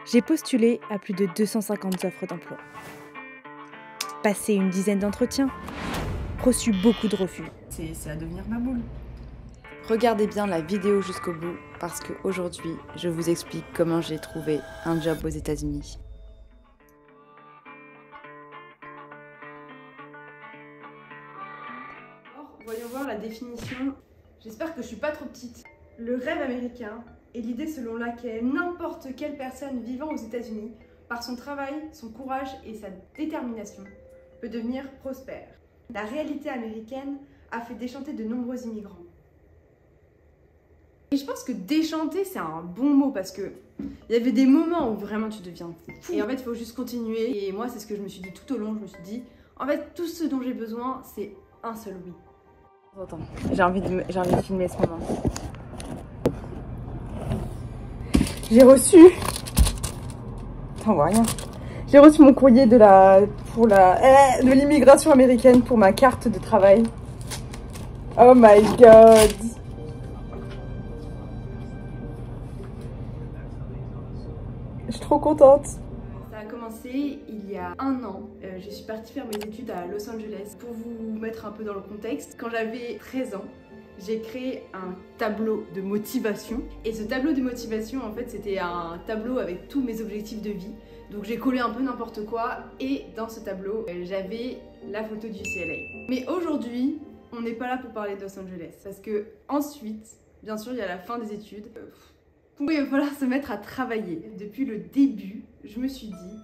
J'ai postulé à plus de 250 offres d'emploi. Passé une dizaine d'entretiens, reçu beaucoup de refus. C'est à devenir ma boule. Regardez bien la vidéo jusqu'au bout parce qu'aujourd'hui, je vous explique comment j'ai trouvé un job aux États-Unis. Alors, voyons voir la définition. J'espère que je suis pas trop petite. Le rêve américain est l'idée selon laquelle n'importe quelle personne vivant aux États-Unis, par son travail, son courage et sa détermination, peut devenir prospère. La réalité américaine a fait déchanter de nombreux immigrants. Et je pense que déchanter, c'est un bon mot parce que il y avait des moments où vraiment tu deviens fou. Et en fait, il faut juste continuer. Et moi, c'est ce que je me suis dit tout au long. Je me suis dit, en fait, tout ce dont j'ai besoin, c'est un seul oui. Attends, j'ai envie de filmer ce moment. J'ai reçu... T'en vois rien. J'ai reçu mon courrier de l'immigration américaine pour ma carte de travail. Oh my god. Je suis trop contente. Ça a commencé il y a 1 an. Je suis partie faire mes études à Los Angeles. Pour vous mettre un peu dans le contexte, quand j'avais 13 ans, j'ai créé un tableau de motivation. Et ce tableau de motivation, en fait, c'était un tableau avec tous mes objectifs de vie. Donc j'ai collé un peu n'importe quoi et dans ce tableau, j'avais la photo du UCLA. Mais aujourd'hui, on n'est pas là pour parler de Los Angeles. Parce que ensuite, bien sûr, il y a la fin des études. Il va falloir se mettre à travailler. Depuis le début, je me suis dit,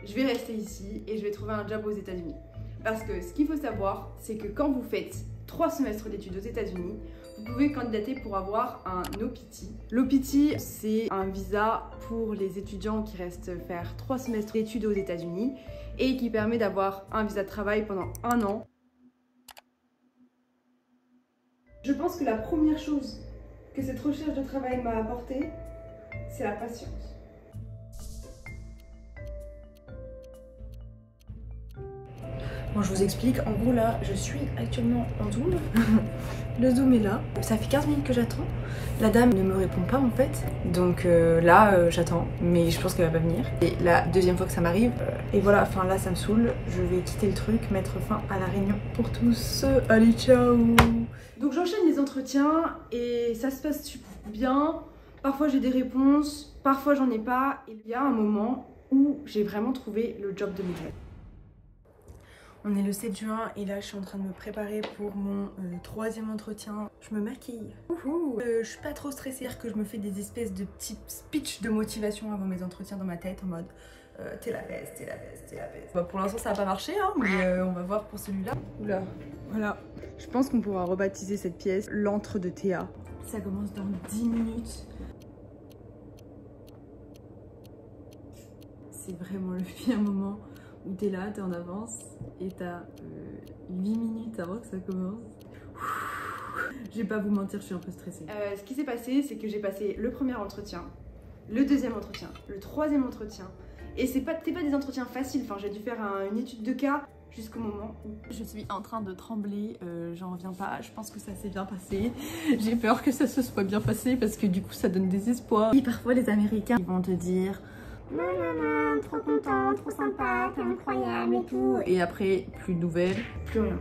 je vais rester ici et je vais trouver un job aux États-Unis. Parce que ce qu'il faut savoir, c'est que quand vous faites 3 semestres d'études aux États-Unis, vous pouvez candidater pour avoir un OPT. L'OPT, c'est un visa pour les étudiants qui restent faire 3 semestres d'études aux États-Unis et qui permet d'avoir un visa de travail pendant 1 an. Je pense que la première chose que cette recherche de travail m'a apporté, c'est la patience. Bon, je vous explique, en gros là, je suis actuellement en Zoom. Le Zoom est là. Ça fait 15 minutes que j'attends. La dame ne me répond pas en fait. Donc là, j'attends, mais je pense qu'elle va pas venir. Et la deuxième fois que ça m'arrive, et voilà, enfin là ça me saoule. Je vais quitter le truc, mettre fin à la réunion pour tous. Allez, ciao! Donc j'enchaîne les entretiens et ça se passe bien. Parfois j'ai des réponses, parfois j'en ai pas. Et il y a un moment où j'ai vraiment trouvé le job de mes rêves. On est le 7 juin et là je suis en train de me préparer pour mon 3e entretien. Je me maquille. Je suis pas trop stressée, c'est-à-dire que je me fais des espèces de petits speeches de motivation avant mes entretiens dans ma tête en mode t'es la best, t'es la best, t'es la best. Bah, pour l'instant ça n'a pas marché hein, mais on va voir pour celui-là. Oula, voilà. Je pense qu'on pourra rebaptiser cette pièce l'antre de Théa. Ça commence dans 10 minutes. C'est vraiment le pire moment où t'es là, t'es en avance et t'as 8 minutes avant que ça commence. Je vais pas vous mentir, je suis un peu stressée. Ce qui s'est passé, c'est que j'ai passé le premier entretien, le deuxième entretien, le troisième entretien. Et c'était pas des entretiens faciles, enfin j'ai dû faire une étude de cas jusqu'au moment où je suis en train de trembler, j'en reviens pas, je pense que ça s'est bien passé. J'ai peur que ça se soit bien passé parce que du coup ça donne des espoirs. Et parfois les Américains ils vont te dire non, trop content, trop sympa, t'es incroyable et tout. Et après, plus de nouvelles, plus rien.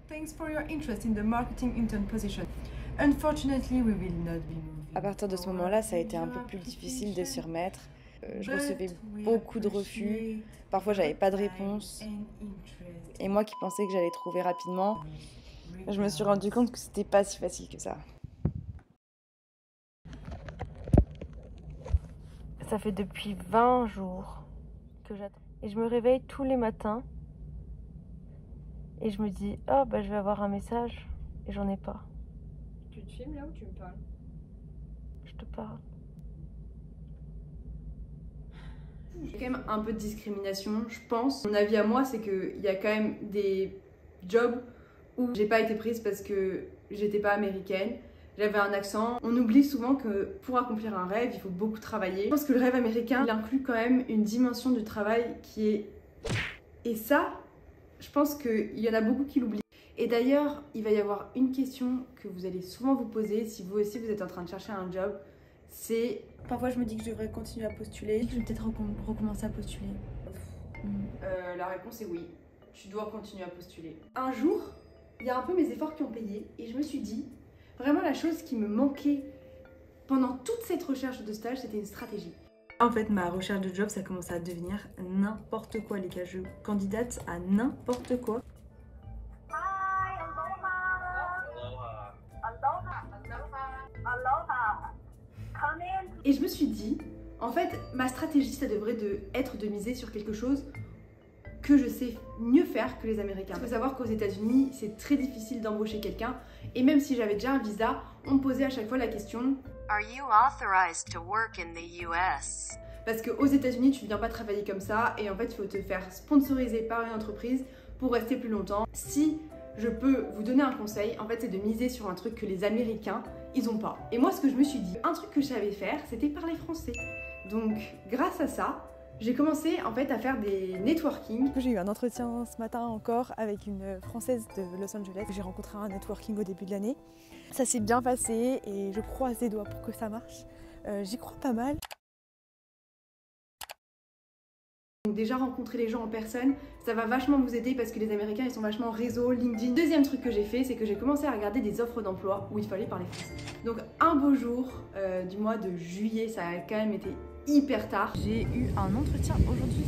Thanks for your interest in the marketing intern position. Unfortunately, we will not be moving. À partir de ce moment-là, ça a été un peu plus difficile de s'y remettre. Je recevais beaucoup de refus. Parfois, j'avais pas de réponse. Et moi qui pensais que j'allais trouver rapidement, je me suis rendu compte que c'était pas si facile que ça. Ça fait depuis 20 jours que j'attends. Et je me réveille tous les matins. Et je me dis, oh bah je vais avoir un message. Et j'en ai pas. Tu te filmes là ou tu me parles? Je te parle. Il y a quand même un peu de discrimination, je pense. Mon avis à moi, c'est qu'il y a quand même des jobs où j'ai pas été prise parce que j'étais pas américaine. J'avais un accent. On oublie souvent que pour accomplir un rêve, il faut beaucoup travailler. Je pense que le rêve américain, il inclut quand même une dimension du travail qui est... Et ça, je pense qu'il y en a beaucoup qui l'oublient. Et d'ailleurs, il va y avoir une question que vous allez souvent vous poser si vous aussi vous êtes en train de chercher un job. C'est... Parfois je me dis que je devrais continuer à postuler. Je vais peut-être recommencer à postuler. La réponse est oui. Tu dois continuer à postuler. Un jour, il y a un peu mes efforts qui ont payé et je me suis dit, vraiment la chose qui me manquait pendant toute cette recherche de stage, c'était une stratégie. En fait, ma recherche de job, ça commence à devenir n'importe quoi, les gars. Je candidate à n'importe quoi. Et je me suis dit, en fait, ma stratégie, ça devrait être de miser sur quelque chose que je sais mieux faire que les Américains. Il faut savoir qu'aux États-Unis, c'est très difficile d'embaucher quelqu'un. Et même si j'avais déjà un visa, on me posait à chaque fois la question Are you authorized to work in the US? Parce qu'aux États-Unis, tu ne viens pas travailler comme ça. Et en fait, il faut te faire sponsoriser par une entreprise pour rester plus longtemps. Si je peux vous donner un conseil, en fait, c'est de miser sur un truc que les Américains, ils ont pas. Et moi, ce que je me suis dit, un truc que je savais faire, c'était parler français. Donc, grâce à ça, j'ai commencé en fait à faire des networking. J'ai eu un entretien ce matin encore avec une Française de Los Angeles. J'ai rencontré un networking au début de l'année. Ça s'est bien passé et je croise les doigts pour que ça marche. J'y crois pas mal. Donc déjà rencontrer les gens en personne, ça va vachement vous aider parce que les Américains ils sont vachement réseau, LinkedIn. Deuxième truc que j'ai fait, c'est que j'ai commencé à regarder des offres d'emploi où il fallait parler français. Donc un beau jour du mois de juillet, ça a quand même été hyper tard. J'ai eu un entretien aujourd'hui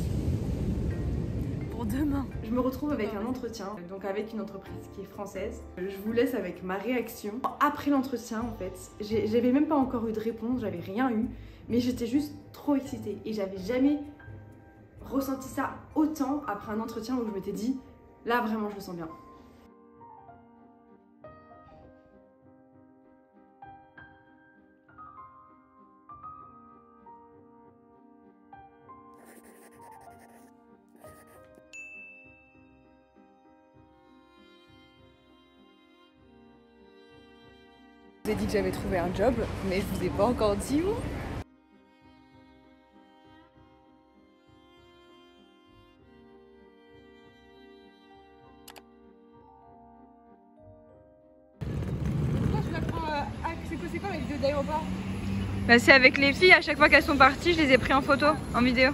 pour demain. Je me retrouve avec un entretien, donc avec une entreprise qui est française. Je vous laisse avec ma réaction. Après l'entretien en fait, j'avais même pas encore eu de réponse, j'avais rien eu, mais j'étais juste trop excitée et j'avais jamais ressenti ça autant après un entretien où je m'étais dit là vraiment je me sens bien. Je vous ai dit que j'avais trouvé un job, mais je vous ai pas encore dit où. C'est quoi la vidéo d'aéroport? Bah c'est avec les filles, à chaque fois qu'elles sont parties, je les ai pris en photo, en vidéo.